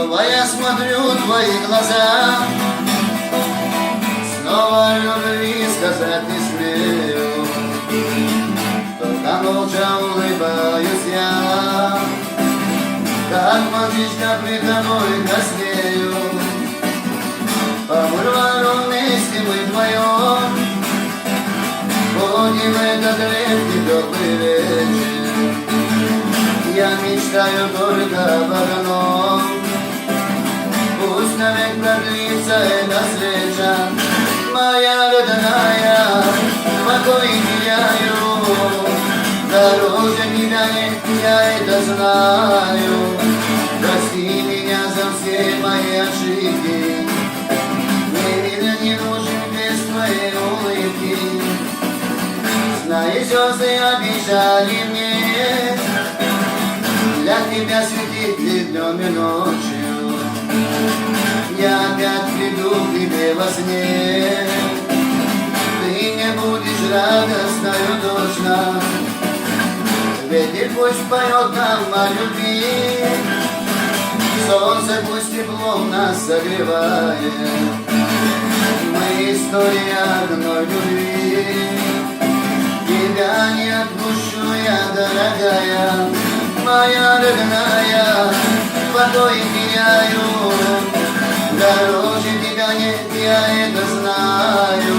Снова я смотрю в твои глаза, снова любви сказать не смею, только молча улыбаюсь я, как мальчишка при тобой краснею. По бульвару вместе мы вдвоем ходим этот редкий теплый вечер. Я мечтаю только об одном: пусть навек продлится эта встреча. Моя родная, покой теряю, дороже тебя нет, я это знаю. Прости меня за все мои ошибки, мне мир не нужен без твоей улыбки. Знаю, звезды обещали мне для тебя светить и днем и ночью. Я опять приду к тебе во сне, ты не будешь радостною точно. Ветер пусть поет нам о любви, солнце пусть теплом нас согревает. Мы история одной любви, тебя не отпущу я, дорогая. Моя родная, покой теряю, дороже тебя нет, я это знаю.